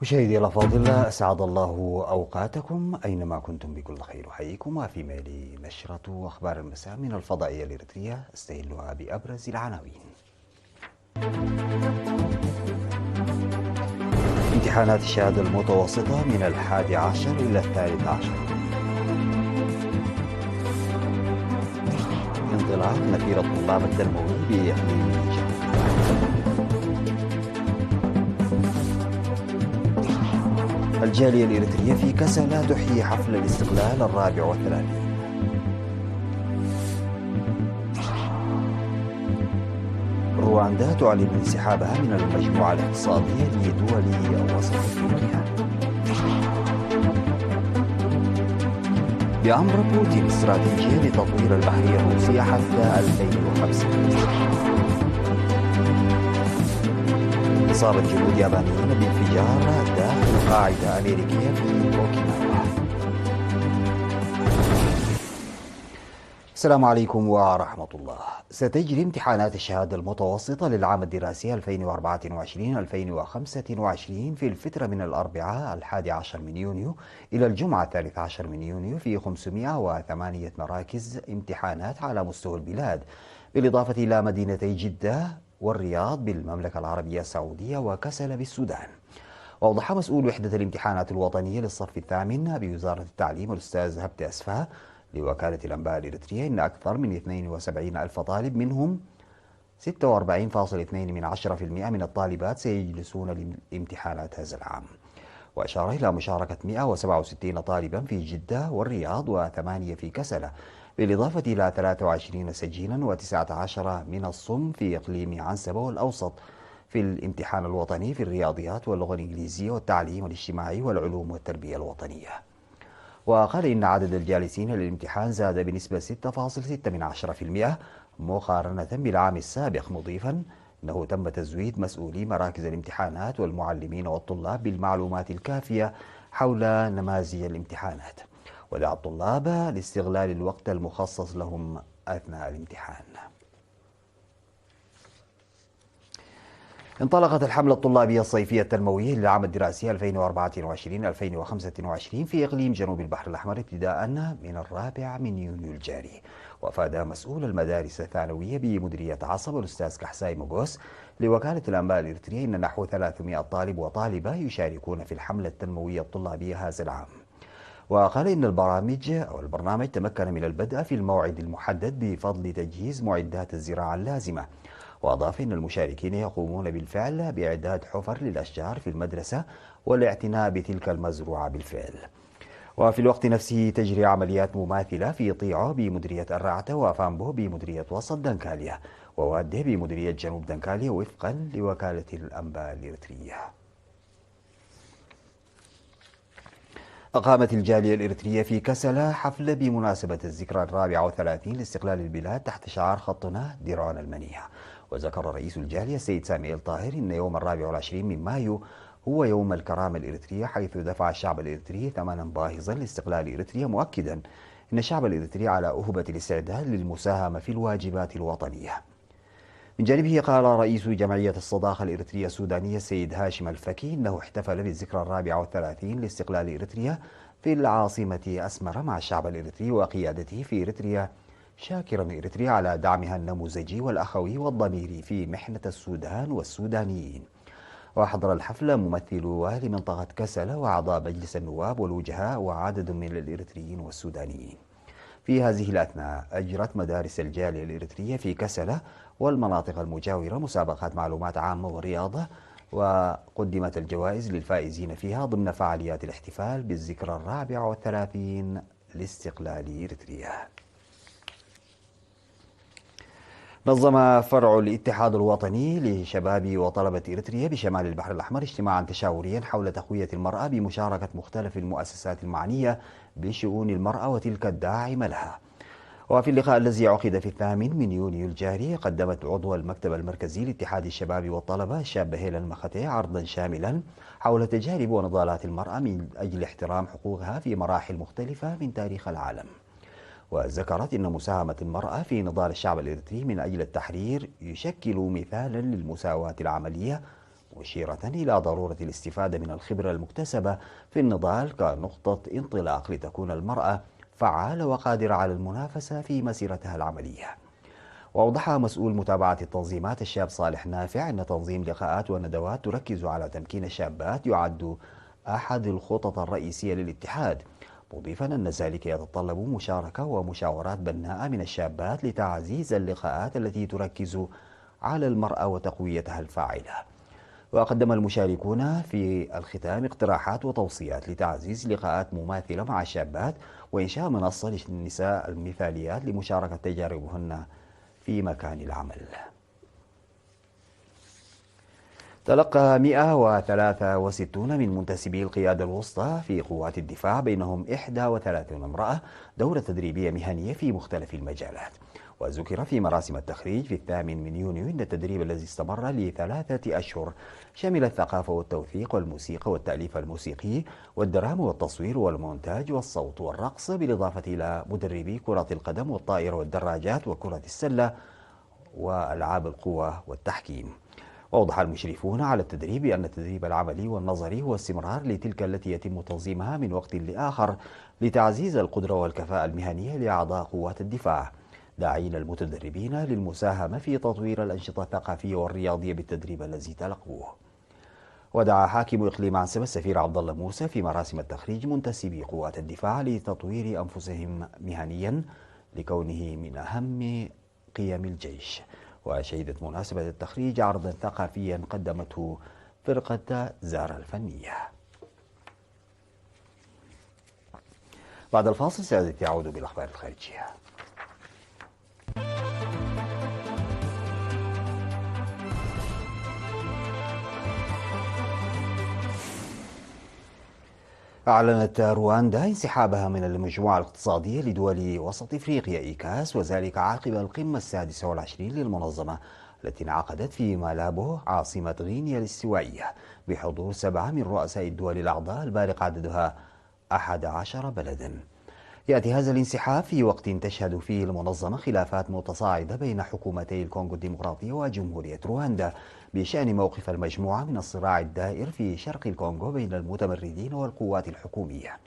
مشاهدي الأفاضل، أسعد الله أوقاتكم أينما كنتم بكل خير. أحييكم وفي مالي نشرة أخبار المساء من الفضائية الإريترية، أستهلها بأبرز العناوين. امتحانات الشهادة المتوسطة من 11 إلى 13. انطلاق نفير الطلاب التنموي بإقليم جنوب. الجالية الإريترية في كسلا تحيي حفل الاستقلال 34. رواندا تعلن انسحابها من المجموعة الاقتصادية لدول وسط أفريقيا. بأمر بوتين استراتيجية لتطوير البحرية الروسية حتى 2050. إصابة جنود يابانيين بانفجار داخل قاعدة أمريكية في أوكيناوا. السلام عليكم ورحمة الله. ستجري امتحانات الشهادة المتوسطة للعام الدراسي 2024-2025 في الفترة من الأربعاء 11 من يونيو إلى الجمعة 13 من يونيو في 508 مراكز امتحانات على مستوى البلاد، بالإضافة إلى مدينتي جدة والرياض بالمملكة العربية السعودية وكسلا بالسودان. وأوضح مسؤول وحدة الامتحانات الوطنية للصف الثامن بوزارة التعليم الأستاذ هبت أسفاه لوكالة الأنباء الإريترية إن أكثر من 72 ألف طالب، منهم 46.2% من الطالبات سيجلسون لامتحانات هذا العام. وأشار إلى مشاركة 167 طالبا في جدة والرياض و8 في كسلا، بالإضافة إلى 23 سجينا و19 من الصم في إقليم عنسبة والأوسط في الامتحان الوطني في الرياضيات واللغة الإنجليزية والتعليم الاجتماعي والعلوم والتربية الوطنية. وقال إن عدد الجالسين للامتحان زاد بنسبة 6.6% مقارنة بالعام السابق، مضيفا أنه تم تزويد مسؤولي مراكز الامتحانات والمعلمين والطلاب بالمعلومات الكافية حول نماذج الامتحانات، ودعا الطلاب لاستغلال الوقت المخصص لهم أثناء الامتحان. انطلقت الحملة الطلابية الصيفية التنموية للعام الدراسي 2024-2025 في إقليم جنوب البحر الأحمر ابتداء من 4 من يونيو الجاري. وأفاد مسؤول المدارس الثانوية بمديرية عصب الأستاذ كحساي مغوس لوكالة الأنباء الإريترية إن نحو 300 طالب وطالبة يشاركون في الحملة التنموية الطلابية هذا العام. وقال إن البرنامج تمكن من البدء في الموعد المحدد بفضل تجهيز معدات الزراعة اللازمة. وأضاف إن المشاركين يقومون بالفعل بإعداد حفر للأشجار في المدرسة والاعتناء بتلك المزروعة بالفعل. وفي الوقت نفسه تجري عمليات مماثلة في طيعو بمديرية الرعتة وفامبو بمديرية وسط دنكاليا وواده بمديرية جنوب دنكاليا وفقا لوكالة الأنباء الإريترية. أقامت الجالية الإريترية في كسلا حفل بمناسبة الذكرى 34 لاستقلال البلاد تحت شعار خطنا درعون المنيع. وذكر رئيس الجالية السيد سامي طاهر إن يوم 24 من مايو هو يوم الكرامة الإريترية، حيث دفع الشعب الإريتري ثمنا باهظا لاستقلال إريتريا، مؤكدا أن الشعب الإريتري على أهبة الاستعداد للمساهمة في الواجبات الوطنية. من جانبه قال رئيس جمعية الصداقة الإريترية السودانية السيد هاشم الفكي إنه احتفل بالذكرى 34 لاستقلال إريتريا في العاصمة أسمرة مع الشعب الإريتري وقيادته في إريتريا، شاكرا إريتريا على دعمها النموذجي والأخوي والضميري في محنة السودان والسودانيين. وحضر الحفل ممثلو لمنطقة كسلا وأعضاء مجلس النواب والوجهاء وعدد من الإريتريين والسودانيين. في هذه الأثناء أجرت مدارس الجالية الإريترية في كسلا والمناطق المجاورة مسابقات معلومات عامة ورياضة، وقدمت الجوائز للفائزين فيها ضمن فعاليات الاحتفال بالذكرى 34 لاستقلال إريتريا. نظم فرع الاتحاد الوطني لشباب وطلبة إريتريا بشمال البحر الأحمر اجتماعا تشاوريا حول تقوية المرأة بمشاركة مختلف المؤسسات المعنية بشؤون المرأة وتلك الداعمة لها. وفي اللقاء الذي عقد في 8 من يونيو الجاري قدمت عضو المكتب المركزي لاتحاد الشباب والطلبة الشابة هيلا المختي عرضا شاملا حول تجارب ونضالات المرأة من أجل احترام حقوقها في مراحل مختلفة من تاريخ العالم. وذكرت أن مساهمة المرأة في نضال الشعب الإريتري من أجل التحرير يشكل مثالا للمساواة العملية، مشيرة إلى ضرورة الاستفادة من الخبرة المكتسبة في النضال كنقطة انطلاق لتكون المرأة فعالة وقادرة على المنافسة في مسيرتها العملية. وأوضح مسؤول متابعة التنظيمات الشاب صالح نافع أن تنظيم لقاءات وندوات تركز على تمكين الشابات يعد أحد الخطط الرئيسية للاتحاد، مضيفا أن ذلك يتطلب مشاركة ومشاورات بناءة من الشابات لتعزيز اللقاءات التي تركز على المرأة وتقويتها الفاعلة. وقدم المشاركون في الختام اقتراحات وتوصيات لتعزيز لقاءات مماثلة مع الشابات وإنشاء منصة للنساء المثاليات لمشاركة تجاربهن في مكان العمل. تلقى 163 من منتسبي القيادة الوسطى في قوات الدفاع بينهم 31 امرأة دورة تدريبية مهنية في مختلف المجالات. وذكر في مراسم التخريج في 8 يونيو أن التدريب الذي استمر ل3 أشهر شمل الثقافة والتوثيق والموسيقى والتأليف الموسيقي والدراما والتصوير والمونتاج والصوت والرقص، بالإضافة إلى مدربي كرة القدم والطائرة والدراجات وكرة السلة وألعاب القوى والتحكيم. وأوضح المشرفون على التدريب أن التدريب العملي والنظري هو استمرار لتلك التي يتم تنظيمها من وقت لآخر لتعزيز القدرة والكفاءة المهنية لأعضاء قوات الدفاع، داعين المتدربين للمساهمة في تطوير الأنشطة الثقافية والرياضية بالتدريب الذي تلقوه. ودعا حاكم إقليم عنسبة السفير عبد الله موسى في مراسم التخريج منتسبي قوات الدفاع لتطوير أنفسهم مهنيا لكونه من أهم قيم الجيش. وشهدت مناسبة التخريج عرضا ثقافيا قدمته فرقة زارا الفنية. بعد الفاصل سعادتي أعود بالأخبار الخارجية. أعلنت رواندا انسحابها من المجموعة الاقتصادية لدول وسط إفريقيا إيكاس، وذلك عقب القمة 26 للمنظمة التي انعقدت في مالابو عاصمة غينيا الاستوائية بحضور 7 من رؤساء الدول الأعضاء البالغ عددها 11 بلدا. يأتي هذا الانسحاب في وقت تشهد فيه المنظمة خلافات متصاعدة بين حكومتي الكونغو الديمقراطية وجمهورية رواندا بشأن موقف المجموعة من الصراع الدائر في شرق الكونغو بين المتمردين والقوات الحكومية.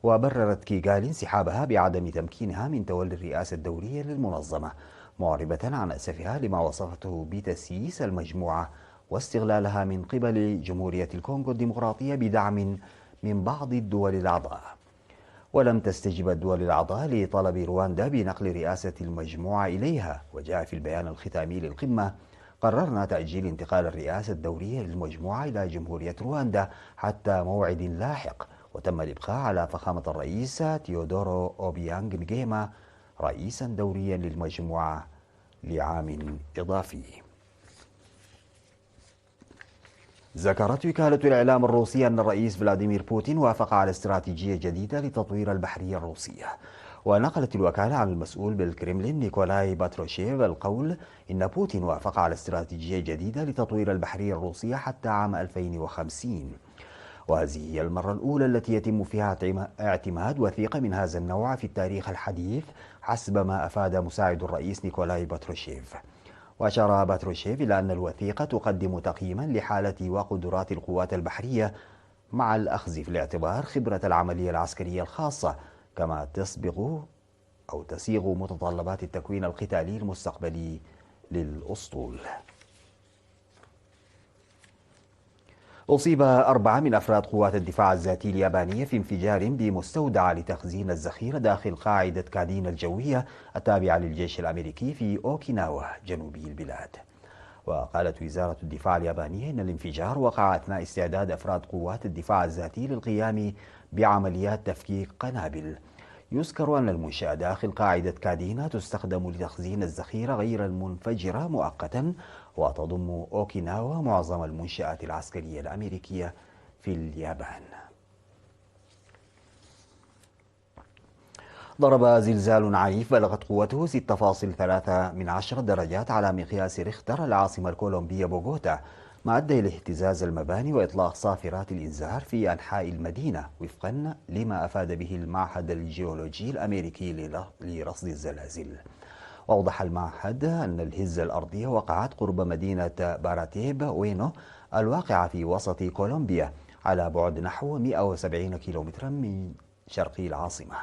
وبررت كيغالي انسحابها بعدم تمكينها من تولي الرئاسة الدورية للمنظمة، معربة عن أسفها لما وصفته بتسييس المجموعة واستغلالها من قبل جمهورية الكونغو الديمقراطية بدعم من بعض الدول الأعضاء. ولم تستجب الدول الأعضاء لطلب رواندا بنقل رئاسة المجموعة إليها، وجاء في البيان الختامي للقمة: قررنا تأجيل انتقال الرئاسة الدورية للمجموعة إلى جمهورية رواندا حتى موعد لاحق، وتم الإبقاء على فخامة الرئيس تيودورو أوبيانغ نجيما رئيسا دوريا للمجموعة لعام إضافي. ذكرت وكالة الإعلام الروسية أن الرئيس فلاديمير بوتين وافق على استراتيجية جديدة لتطوير البحرية الروسية. ونقلت الوكالة عن المسؤول بالكرملين نيكولاي باتروشيف القول إن بوتين وافق على استراتيجية جديدة لتطوير البحرية الروسية حتى عام 2050. وهذه هي المرة الأولى التي يتم فيها اعتماد وثيقة من هذا النوع في التاريخ الحديث، حسب ما أفاد مساعد الرئيس نيكولاي باتروشيف. وأشار باتروشيف إلى أن الوثيقة تقدم تقييما لحالة وقدرات القوات البحرية مع الأخذ في الاعتبار خبرة العملية العسكرية الخاصة، كما تسيغ متطلبات التكوين القتالي المستقبلي للأسطول. أصيب 4 من أفراد قوات الدفاع الذاتي اليابانية في انفجار بمستودع لتخزين الذخيرة داخل قاعدة كادين الجوية التابعة للجيش الأمريكي في أوكيناوا جنوبي البلاد. وقالت وزارة الدفاع اليابانية إن الانفجار وقع أثناء استعداد أفراد قوات الدفاع الذاتي للقيام بعمليات تفكيك قنابل. يذكر أن المنشأة داخل قاعدة كادينا تستخدم لتخزين الذخيرة غير المنفجرة مؤقتا، وتضم أوكيناوا معظم المنشآت العسكرية الأمريكية في اليابان. ضرب زلزال عنيف بلغت قوته 6.3 درجات على مقياس ريختر العاصمة الكولومبية بوغوتا، ما أدى إلى اهتزاز المباني وإطلاق صافرات الإنذار في أنحاء المدينة، وفقا لما أفاد به المعهد الجيولوجي الأمريكي لرصد الزلازل. وأوضح المعهد أن الهزة الأرضية وقعت قرب مدينة باراتيب وينو الواقعة في وسط كولومبيا على بعد نحو 170 كيلومترا من شرق العاصمة.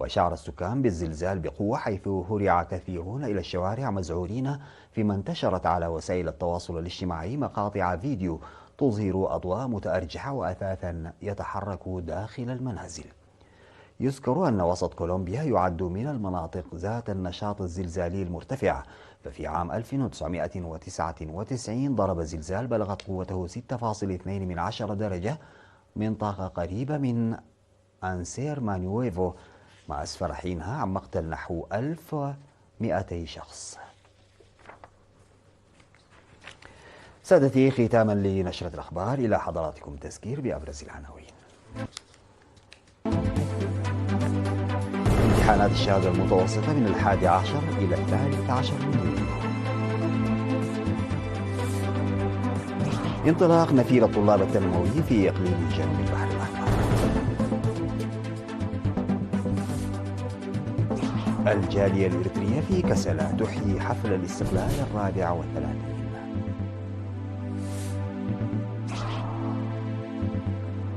وشعر السكان بالزلزال بقوة، حيث هرع كثيرون إلى الشوارع مذعورين، فيما انتشرت على وسائل التواصل الاجتماعي مقاطع فيديو تظهر أضواء متأرجحة وأثاثا يتحرك داخل المنازل. يذكر أن وسط كولومبيا يعد من المناطق ذات النشاط الزلزالي المرتفع، ففي عام 1999 ضرب زلزال بلغت قوته 6.2 درجة منطقة قريبة من أنسير مانيويفو، ما أسفر حينها عن مقتل نحو 1200 شخص. سادتي، ختاما لنشرة الأخبار إلى حضراتكم تذكير بأبرز العناوين. امتحانات الشهادة المتوسطة من 11 إلى 13 من يوليو. انطلاق نفير الطلاب التنموي في إقليم جنوب البحر الأحمر. الجالية الإريترية في كسلا تحيي حفل الاستقلال 34.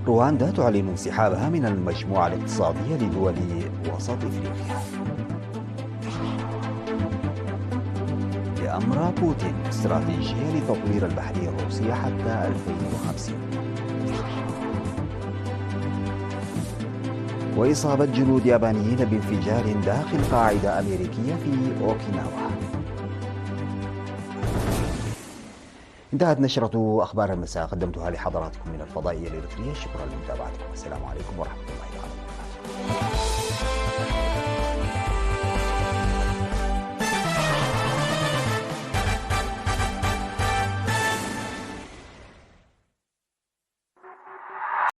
رواندا تعلن انسحابها من المجموعة الاقتصادية لدول وسط إفريقيا. لأمر بوتين استراتيجية لتطوير البحرية الروسية حتى 2050. وإصابة جنود يابانيين بانفجار داخل قاعدة أمريكية في أوكيناوا. انتهت نشرة أخبار المساء، قدمتها لحضراتكم من الفضائية الإريترية. شكرا لمتابعتكم، السلام عليكم ورحمة الله وبركاته.